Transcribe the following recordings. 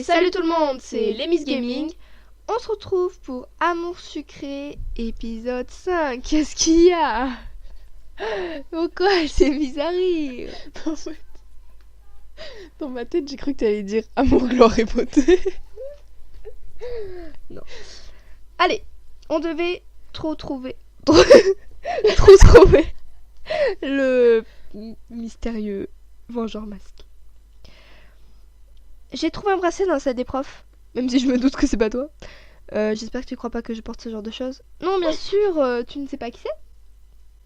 Salut tout le monde, c'est les Miss Gaming. On se retrouve pour Amour sucré, épisode 5. Qu'est-ce qu'il y a? Pourquoi elle s'est mise à rire? En fait, dans ma tête, j'ai cru que t'allais dire Amour, gloire et beauté. Non. Allez, on devait trouver le mystérieux vengeur masqué. J'ai trouvé un bracelet dans la salle des profs, même si je me doute que c'est pas toi. J'espère que tu crois pas que je porte ce genre de choses. Non, bien sûr, tu ne sais pas qui c'est?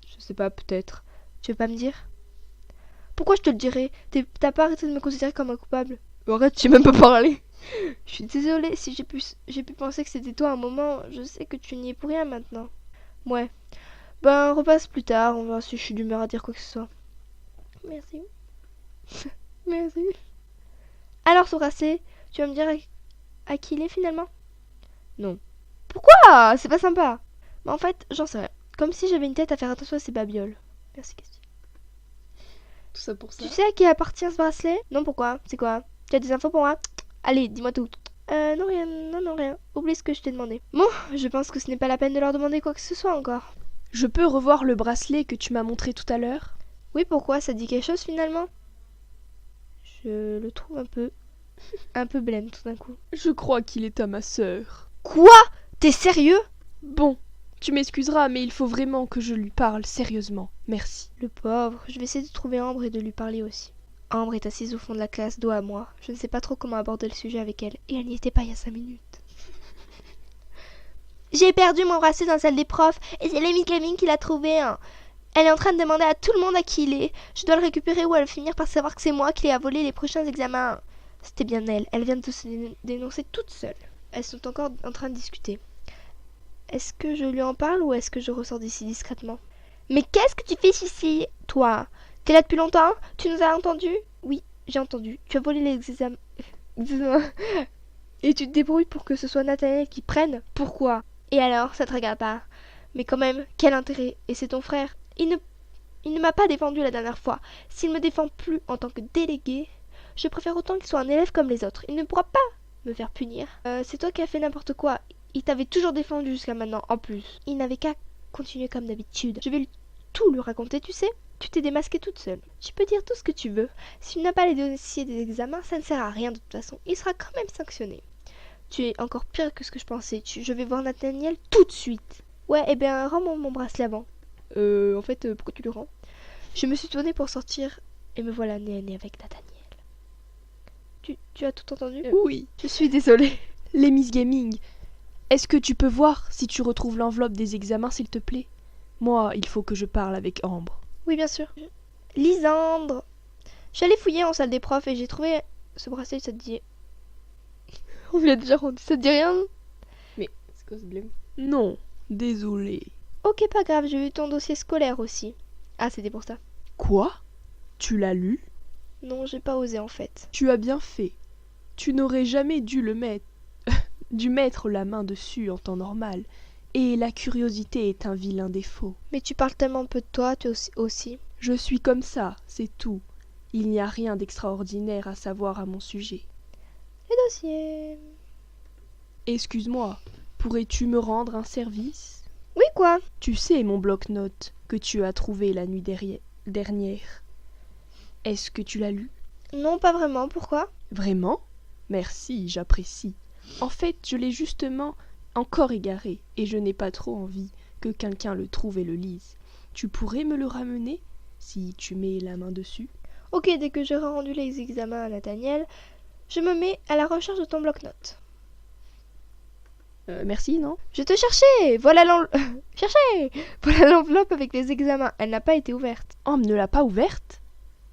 Je sais pas, peut-être. Tu veux pas me dire? Pourquoi je te le dirais? T'as pas arrêté de me considérer comme un coupable? Arrête, j'ai même pas parlé. Je suis désolée si j'ai pu penser que c'était toi à un moment. Je sais que tu n'y es pour rien maintenant. Ouais. Ben, repasse plus tard, on verra si je suis d'humeur à dire quoi que ce soit. Merci. Merci. Alors, ce bracelet, tu vas me dire à qui il est finalement? Non. Pourquoi? C'est pas sympa. Mais en fait, j'en sais rien. Comme si j'avais une tête à faire attention à ces babioles. Merci, Christine. Tout ça pour ça. Tu sais à qui appartient ce bracelet? Non, pourquoi? C'est quoi? Tu as des infos pour moi? Allez, dis-moi tout. Non, rien. Non, rien. Oublie ce que je t'ai demandé. Bon, je pense que ce n'est pas la peine de leur demander quoi que ce soit encore. Je peux revoir le bracelet que tu m'as montré tout à l'heure? Oui, pourquoi? Ça dit quelque chose finalement? Je le trouve un peu blême tout d'un coup. Je crois qu'il est à ma sœur. Quoi? T'es sérieux? Bon, tu m'excuseras, mais il faut vraiment que je lui parle sérieusement. Merci. Le pauvre, je vais essayer de trouver Ambre et de lui parler aussi. Ambre est assise au fond de la classe, dos à moi. Je ne sais pas trop comment aborder le sujet avec elle, et elle n'y était pas il y a 5 minutes. J'ai perdu mon bracelet dans la salle des profs, et c'est Miss Gaming qui l'a trouvé. Elle est en train de demander à tout le monde à qui il est. Je dois le récupérer ou elle va finir par savoir que c'est moi qui l'ai volé les prochains examens. C'était bien elle. Elle vient de se dénoncer toute seule. Elles sont encore en train de discuter. Est-ce que je lui en parle ou est-ce que je ressors d'ici discrètement? Mais qu'est-ce que tu fais ici, toi? T'es là depuis longtemps? Tu nous as entendus? Oui, j'ai entendu. Tu as volé les examens. Et tu te débrouilles pour que ce soit Nathaniel qui prenne? Pourquoi? Et alors, ça te regarde pas? Mais quand même, quel intérêt? Et c'est ton frère. Il ne m'a pas défendu la dernière fois. S'il me défend plus en tant que délégué, je préfère autant qu'il soit un élève comme les autres. Il ne pourra pas me faire punir. C'est toi qui as fait n'importe quoi. Il t'avait toujours défendu jusqu'à maintenant, en plus. Il n'avait qu'à continuer comme d'habitude. Je vais tout lui raconter, tu sais. Tu t'es démasquée toute seule. Tu peux dire tout ce que tu veux. S'il n'a pas les dossiers des examens, ça ne sert à rien de toute façon. Il sera quand même sanctionné. Tu es encore pire que ce que je pensais. Je vais voir Nathaniel tout de suite. Ouais, eh bien, rends-moi mon bracelet avant. En fait, pourquoi tu le rends? Je me suis tournée pour sortir et me voilà nez à nez avec Nathaniel. Tu as tout entendu? Oui. Je suis désolée. Les Miss Gaming, est-ce que tu peux voir si tu retrouves l'enveloppe des examens, s'il te plaît? Moi, il faut que je parle avec Ambre. Oui, bien sûr. Lisandre. Je suis allée fouiller en salle des profs et j'ai trouvé ce bracelet, ça te dit... On lui a déjà rendu, ça te dit rien? Mais, c'est quoi ce blême? Non, désolé. Ok, pas grave, j'ai vu ton dossier scolaire aussi. Ah, c'était pour ça. Quoi? Tu l'as lu? Non, j'ai pas osé en fait. Tu as bien fait. Tu n'aurais jamais dû dû mettre la main dessus en temps normal. Et la curiosité est un vilain défaut. Mais tu parles tellement peu de toi, tu aussi. Je suis comme ça, c'est tout. Il n'y a rien d'extraordinaire à savoir à mon sujet. Les dossiers... Excuse-moi, pourrais-tu me rendre un service? Oui, quoi? Tu sais mon bloc-notes que tu as trouvé la nuit dernière. Est-ce que tu l'as lu? Non, pas vraiment, pourquoi? Vraiment? Merci, j'apprécie. En fait, je l'ai justement encore égaré, et je n'ai pas trop envie que quelqu'un le trouve et le lise. Tu pourrais me le ramener, si tu mets la main dessus? Ok, dès que j'aurai rendu les examens à Nathaniel, je me mets à la recherche de ton bloc-notes. Merci, non? Je te cherchais! Voilà Voilà l'enveloppe avec les examens. Elle n'a pas été ouverte. Oh, ne l'a pas ouverte?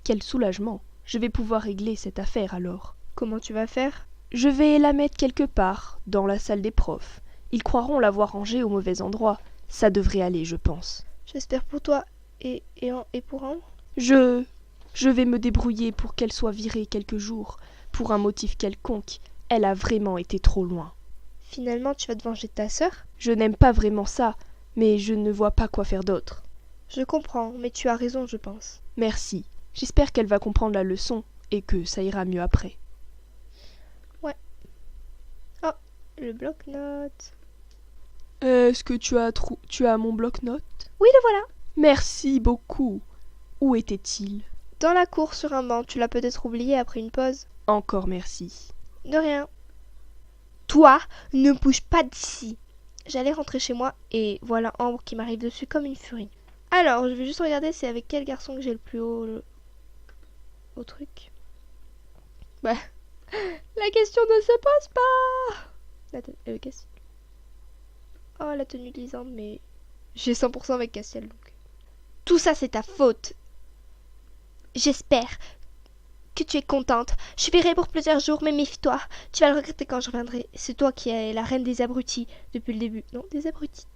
Quel soulagement! Je vais pouvoir régler cette affaire alors. Comment tu vas faire? Je vais la mettre quelque part, dans la salle des profs. Ils croiront l'avoir rangée au mauvais endroit. Ça devrait aller, je pense. J'espère pour toi et pour Ambre. Je vais me débrouiller pour qu'elle soit virée quelques jours. Pour un motif quelconque. Elle a vraiment été trop loin. Finalement, tu vas te venger de ta sœur? Je n'aime pas vraiment ça, mais je ne vois pas quoi faire d'autre. Je comprends, mais tu as raison, je pense. Merci. J'espère qu'elle va comprendre la leçon et que ça ira mieux après. Ouais, Le bloc-notes. Est-ce que tu as mon bloc-notes? Oui, le voilà. Merci beaucoup. Où était-il? Dans la cour sur un banc. Tu l'as peut-être oublié après une pause. Encore merci. De rien. Toi, ne bouge pas d'ici. J'allais rentrer chez moi et voilà Ambre qui m'arrive dessus comme une furie. Alors, je vais juste regarder c'est avec quel garçon que j'ai le plus haut au truc. Bah, la question ne se pose pas. Oh, la tenue de Lisande, mais j'ai 100% avec Castiel donc. Tout ça, c'est ta faute. J'espère que tu es contente. Je verrai pour plusieurs jours, mais méfie-toi. Tu vas le regretter quand je reviendrai. C'est toi qui es la reine des abrutis depuis le début. Non, des abrutis.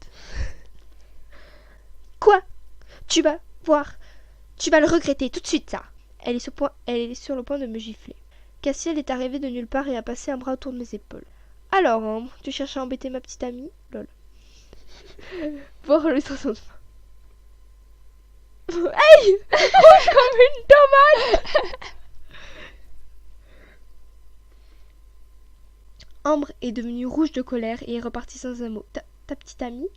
Quoi? Tu vas voir. Tu vas le regretter tout de suite, ça. Elle est sur le point de me gifler. Castiel est arrivé de nulle part et a passé un bras autour de mes épaules. Alors, Ambre, tu cherches à embêter ma petite amie? Lol. Voir le sens de fin. Hey! Rouge comme une tomate! Ambre est devenue rouge de colère et est repartie sans un mot. Ta petite amie?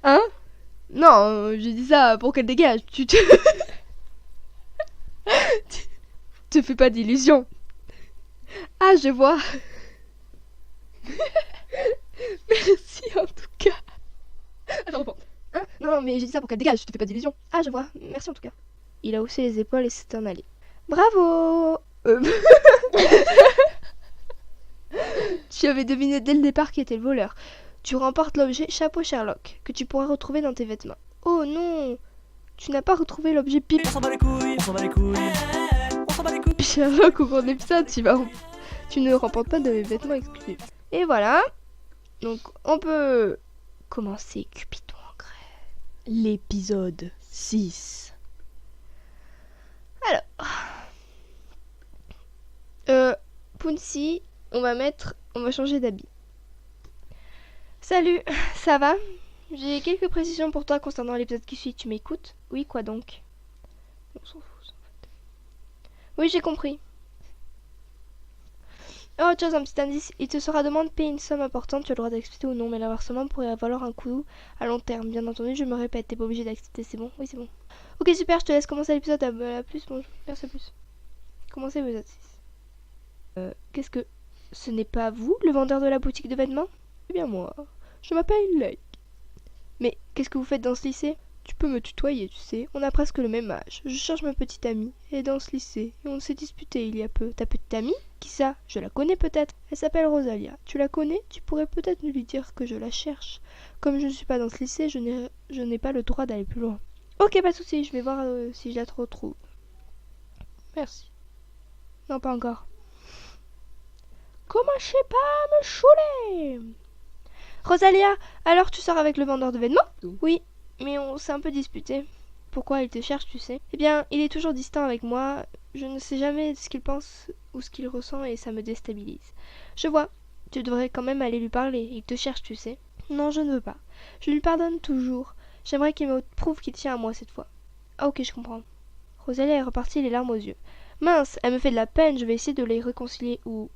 Hein? Non, j'ai dit ça pour qu'elle dégage. Tu te fais pas d'illusions. Ah, je vois. Merci en tout cas. Attends, bon. Hein? Non, mais j'ai dit ça pour qu'elle dégage, je te fais pas d'illusions. Ah, je vois. Merci en tout cas. Il a haussé les épaules et s'est en allé. Bravo. Tu avais deviné dès le départ qui était le voleur. Tu remportes l'objet chapeau Sherlock, que tu pourras retrouver dans tes vêtements. Oh non! Tu n'as pas retrouvé l'objet pipe. On s'en bat les couilles, on s'en bat les couilles. On s'en bat les couilles. Sherlock, au cours de l'épisode, tu ne remportes pas de mes vêtements exclusifs. Et voilà. Donc, on peut commencer Cupidon en grève. L'épisode 6. Alors. Pouncy, on va changer d'habit. Salut, ça va? J'ai quelques précisions pour toi concernant l'épisode qui suit. Tu m'écoutes? Oui, quoi donc? On s'en fout, en fait. Oui, j'ai compris. Oh, autre chose, un petit indice. Il te sera demandé de payer une somme importante. Tu as le droit d'accepter ou non, mais l'inversement pourrait valoir un coup à long terme. Bien entendu, je me répète, t'es pas obligé d'accepter, c'est bon? Oui, c'est bon. Ok, super, je te laisse commencer l'épisode. À plus, bon, merci à plus. Commencez l'épisode 6. Qu'est-ce que... Ce n'est pas vous, le vendeur de la boutique de vêtements? Eh bien moi, je m'appelle Lake. Mais qu'est-ce que vous faites dans ce lycée? Tu peux me tutoyer, tu sais, on a presque le même âge. Je cherche ma petite amie, elle est dans ce lycée, et on s'est disputé il y a peu. Ta petite amie? Qui ça? Je la connais peut-être. Elle s'appelle Rosalia. Tu la connais? Tu pourrais peut-être lui dire que je la cherche. Comme je ne suis pas dans ce lycée, je n'ai pas le droit d'aller plus loin. Ok, pas de soucis, je vais voir si je la retrouve. Merci. Non, pas encore. Commencez pas à me chouler! Rosalia, alors tu sors avec le vendeur de vêtements? Oui, mais on s'est un peu disputé. Pourquoi il te cherche, tu sais? Eh bien, il est toujours distant avec moi. Je ne sais jamais ce qu'il pense ou ce qu'il ressent et ça me déstabilise. Je vois, tu devrais quand même aller lui parler. Il te cherche, tu sais. Non, je ne veux pas. Je lui pardonne toujours. J'aimerais qu'il me prouve qu'il tient à moi cette fois. Ah ok, je comprends. Rosalia est repartie les larmes aux yeux. Mince, elle me fait de la peine, je vais essayer de les réconcilier ou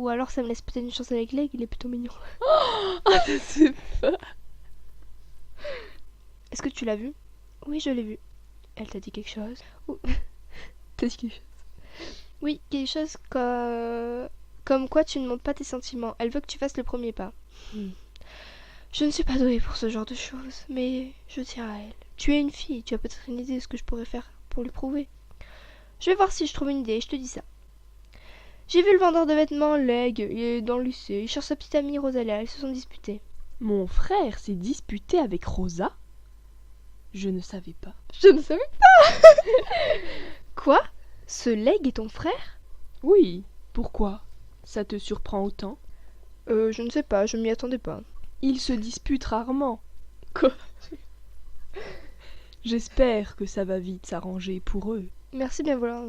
alors ça me laisse peut-être une chance avec Lake, il est plutôt mignon. Oh, c'est pas... Est-ce que tu l'as vu? Oui, je l'ai vu. Elle t'a dit quelque chose? T'as dit quelque chose? Oui, quelque chose comme quoi tu ne montres pas tes sentiments. Elle veut que tu fasses le premier pas. Je ne suis pas douée pour ce genre de choses, mais je tiens à elle. Tu es une fille, tu as peut-être une idée de ce que je pourrais faire pour lui prouver. Je vais voir si je trouve une idée, je te dis ça. J'ai vu le vendeur de vêtements, Leg, il est dans le lycée, il cherche sa petite amie Rosalia, ils se sont disputés. Mon frère s'est disputé avec Rosa? Je ne savais pas. Je ne savais pas. Quoi? Ce Leg est ton frère? Oui, pourquoi? Ça te surprend autant? Je ne sais pas, je m'y attendais pas. Ils se disputent rarement. Quoi? J'espère que ça va vite s'arranger pour eux. Merci bien, voilà.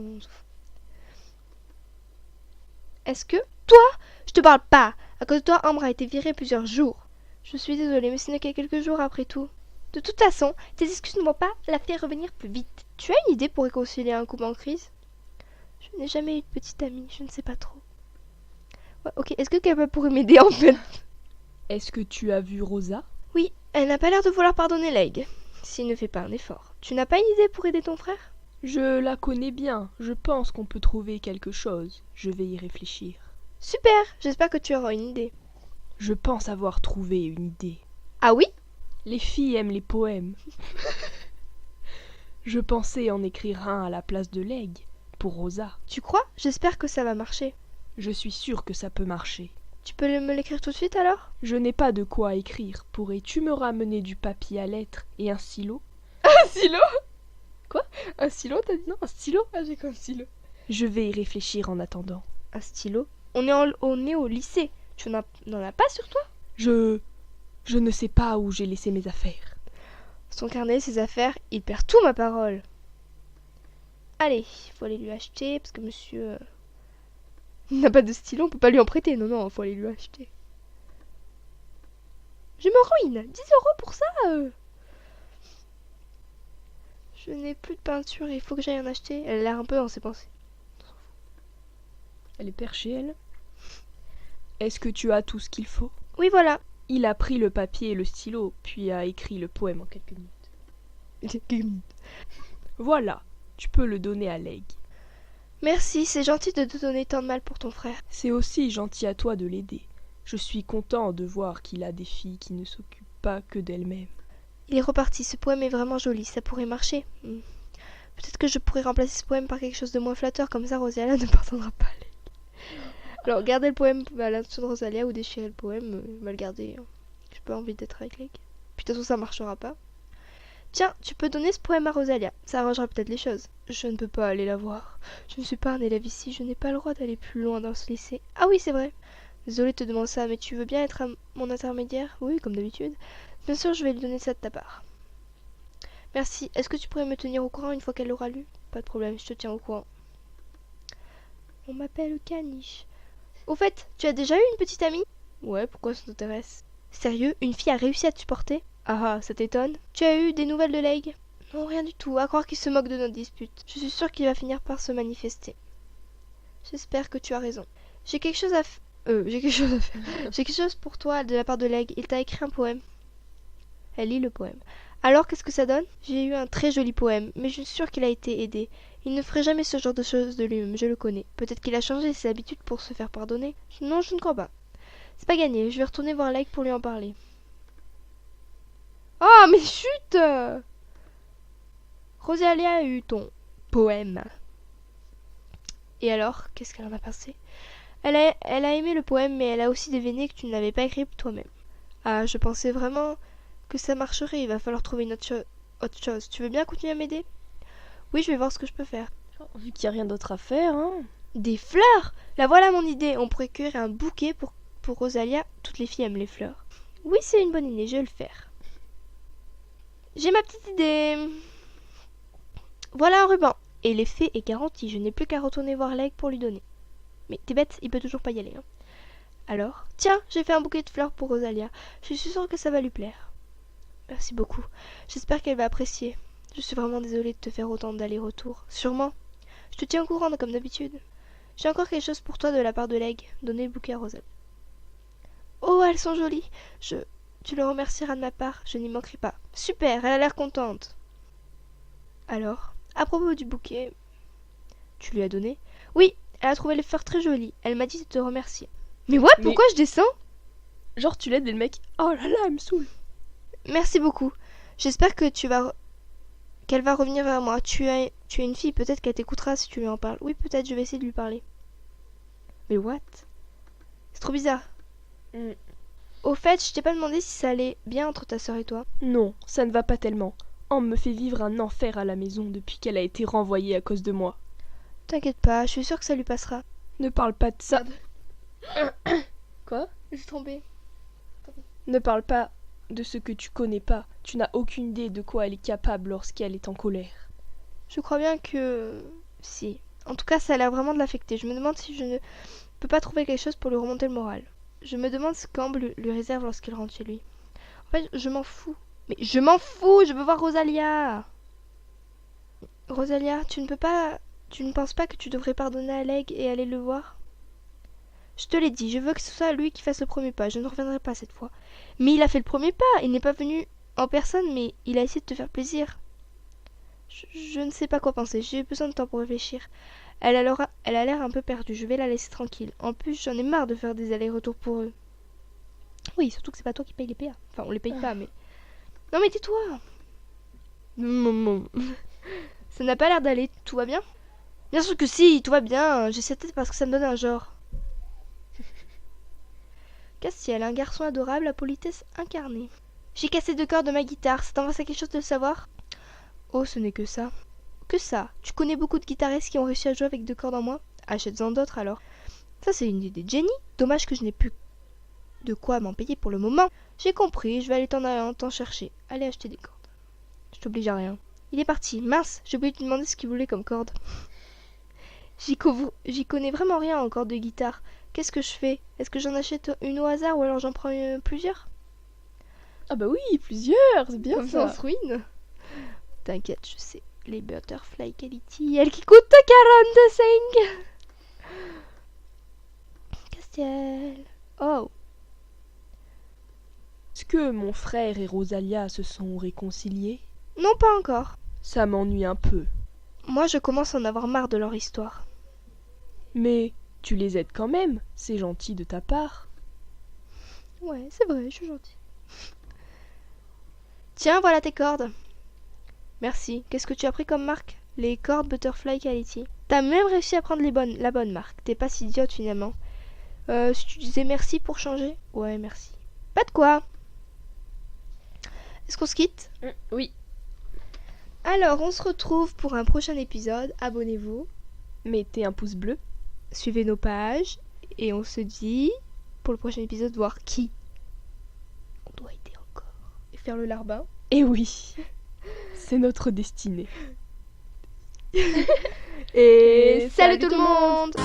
Est-ce que... Toi, je te parle pas. À cause de toi, Ambre a été virée plusieurs jours. Je suis désolée, mais ce n'est qu'à quelques jours après tout. De toute façon, tes excuses ne vont pas la faire revenir plus vite. Tu as une idée pour réconcilier un couple en crise? Je n'ai jamais eu de petite amie, je ne sais pas trop. Ouais, ok, est-ce que quelqu'un pourrait m'aider en fait? Est-ce que tu as vu Rosa? Oui, elle n'a pas l'air de vouloir pardonner Leg, s'il ne fait pas un effort. Tu n'as pas une idée pour aider ton frère? Je la connais bien, je pense qu'on peut trouver quelque chose. Je vais y réfléchir. Super, j'espère que tu auras une idée. Je pense avoir trouvé une idée. Ah oui? Les filles aiment les poèmes. Je pensais en écrire un à la place de Leg, pour Rosa. Tu crois? J'espère que ça va marcher. Je suis sûre que ça peut marcher. Tu peux me l'écrire tout de suite alors? Je n'ai pas de quoi écrire. Pourrais-tu me ramener du papier à lettres et un stylo? Un stylo? Quoi? Un stylo t'as dit? Non, un stylo? Ah j'ai comme stylo. Je vais y réfléchir en attendant. Un stylo? On est au lycée. Tu n'en as pas sur toi? Je ne sais pas où j'ai laissé mes affaires. Son carnet, ses affaires, il perd tout, ma parole. Allez, il faut aller lui acheter, parce que monsieur... il n'a pas de stylo, on peut pas lui en prêter. Non, non, il faut aller lui acheter. Je me ruine. 10 € pour ça. Je n'ai plus de peinture, il faut que j'aille en acheter. Elle a l'air un peu dans ses pensées. Elle est perchée, elle. Est-ce que tu as tout ce qu'il faut? Oui, voilà. Il a pris le papier et le stylo, puis a écrit le poème en quelques minutes. Voilà, tu peux le donner à Leg. Merci, c'est gentil de te donner tant de mal pour ton frère. C'est aussi gentil à toi de l'aider. Je suis content de voir qu'il a des filles qui ne s'occupent pas que d'elles-mêmes. Il est reparti, ce poème est vraiment joli, ça pourrait marcher. Peut-être que je pourrais remplacer ce poème par quelque chose de moins flatteur, comme ça Rosalia ne pardonnera pas Leg. Alors, garder le poème à l'intention de Rosalia ou déchirer le poème, va le garder. J'ai pas envie d'être avec Leg. Puis de toute façon, ça marchera pas. Tiens, tu peux donner ce poème à Rosalia, ça arrangera peut-être les choses. Je ne peux pas aller la voir. Je ne suis pas un élève ici, je n'ai pas le droit d'aller plus loin dans ce lycée. Ah oui, c'est vrai. Désolée de te demander ça, mais tu veux bien être mon intermédiaire? Oui, comme d'habitude. Bien sûr, je vais lui donner ça de ta part. Merci. Est-ce que tu pourrais me tenir au courant une fois qu'elle l'aura lu? Pas de problème, je te tiens au courant. On m'appelle Caniche. Au fait, tu as déjà eu une petite amie? Ouais, pourquoi ça t'intéresse? Sérieux, une fille a réussi à te supporter? Ah ah, ça t'étonne? Tu as eu des nouvelles de Leg? Non, rien du tout, à croire qu'il se moque de notre dispute. Je suis sûre qu'il va finir par se manifester. J'espère que tu as raison. J'ai quelque chose à faire. J'ai quelque chose pour toi de la part de Leg. Il t'a écrit un poème. Elle lit le poème. Alors, qu'est-ce que ça donne? J'ai eu un très joli poème, mais je suis sûre qu'il a été aidé. Il ne ferait jamais ce genre de choses de lui-même, je le connais. Peut-être qu'il a changé ses habitudes pour se faire pardonner. Non, je ne crois pas. C'est pas gagné, je vais retourner voir Leg pour lui en parler. Oh, mais chut! Rosalia a eu ton poème. Et alors, qu'est-ce qu'elle en a pensé? Elle a aimé le poème, mais elle a aussi deviné que tu ne l'avais pas écrit toi-même. Ah, je pensais vraiment que ça marcherait, il va falloir trouver une autre chose. Tu veux bien continuer à m'aider? Oui, je vais voir ce que je peux faire. Vu qu'il n'y a rien d'autre à faire, hein. Des fleurs? La voilà mon idée. On pourrait cueillir un bouquet pour Rosalia. Toutes les filles aiment les fleurs. Oui, c'est une bonne idée, je vais le faire. J'ai ma petite idée. Voilà un ruban. Et l'effet est garanti. Je n'ai plus qu'à retourner voir Leg pour lui donner. Mais t'es bête, il peut toujours pas y aller. Hein. Alors, tiens, j'ai fait un bouquet de fleurs pour Rosalia. Je suis sûre que ça va lui plaire. Merci beaucoup. J'espère qu'elle va apprécier. Je suis vraiment désolée de te faire autant d'allers-retours. Sûrement. Je te tiens au courant comme d'habitude. J'ai encore quelque chose pour toi de la part de Leg. Donnez le bouquet à Rosalia. Oh, elles sont jolies. Tu le remercieras de ma part. Je n'y manquerai pas. Super, elle a l'air contente. Alors, à propos du bouquet, tu lui as donné? Oui, elle a trouvé les fleurs très jolies. Elle m'a dit de te remercier. Mais what? Pourquoi je descends? Genre tu l'aides et le mec, oh là là, elle me saoule. Merci beaucoup. J'espère que qu'elle va revenir vers moi. Tu es une fille, peut-être qu'elle t'écoutera si tu lui en parles. Oui, peut-être, je vais essayer de lui parler. Mais what? C'est trop bizarre. Au fait, je t'ai pas demandé si ça allait bien entre ta sœur et toi. Non, ça ne va pas tellement. Anne me fait vivre un enfer à la maison depuis qu'elle a été renvoyée à cause de moi. T'inquiète pas, je suis sûre que ça lui passera. Ne parle pas de ça. Quoi? J'ai trompé. Ne parle pas de ce que tu connais pas. Tu n'as aucune idée de quoi elle est capable lorsqu'elle est en colère. Je crois bien que... Si. En tout cas, ça a l'air vraiment de l'affecter. Je me demande si je ne peux pas trouver quelque chose pour lui remonter le moral. Je me demande ce qu'Ambre lui réserve lorsqu'il rentre chez lui. En fait, je m'en fous Mais je m'en fous, je veux voir Rosalia. Rosalia, tu ne penses pas que tu devrais pardonner à Leg et aller le voir? Je te l'ai dit, je veux que ce soit lui qui fasse le premier pas, je ne reviendrai pas cette fois. Mais il a fait le premier pas, il n'est pas venu en personne, mais il a essayé de te faire plaisir. Je ne sais pas quoi penser, j'ai besoin de temps pour réfléchir. Elle a l'air un peu perdue, je vais la laisser tranquille. En plus, j'en ai marre de faire des allers-retours pour eux. Oui, surtout que c'est pas toi qui paye les PA. Enfin, on les paye pas, mais... Non mais tais-toi. Ça n'a pas l'air d'aller, tout va bien? Bien sûr que si, tout va bien, j'ai cette tête parce que ça me donne un genre. Castiel, un garçon adorable à politesse incarnée. J'ai cassé 2 cordes de ma guitare, ça t'envoie quelque chose de le savoir? Oh, ce n'est que ça. Que ça? Tu connais beaucoup de guitaristes qui ont réussi à jouer avec 2 cordes en moins? Achète-en d'autres alors. Ça c'est une idée de génie. Dommage que je n'ai plus de quoi m'en payer pour le moment. J'ai compris, je vais aller t'en chercher. Allez acheter des cordes. Je t'oblige à rien. Il est parti. Mince, j'ai oublié de lui demander ce qu'il voulait comme corde. J'y connais vraiment rien en cordes de guitare. Qu'est-ce que je fais? Est-ce que j'en achète une au hasard ou alors j'en prends plusieurs? Ah bah oui, plusieurs, c'est bien Comme ça. ça on se ruine. T'inquiète, je sais. Les Butterfly Quality, elles qui coûtent 45. Castiel. Oh. Est-ce que mon frère et Rosalia se sont réconciliés? Non, pas encore. Ça m'ennuie un peu. Moi, je commence à en avoir marre de leur histoire. Mais tu les aides quand même, c'est gentil de ta part. Ouais, c'est vrai, je suis gentille. Tiens, voilà tes cordes. Merci. Qu'est-ce que tu as pris comme marque? Les cordes Butterfly Quality. T'as même réussi à prendre la bonne marque. T'es pas si idiote finalement. Si tu disais merci pour changer? Ouais, merci. Pas de quoi. Est-ce qu'on se quitte? Oui. Alors, on se retrouve pour un prochain épisode. Abonnez-vous. Mettez un pouce bleu. Suivez nos pages. Et on se dit, pour le prochain épisode, voir qui on doit aider encore. Et faire le larbin. Et oui, c'est notre destinée. Et salut tout le monde.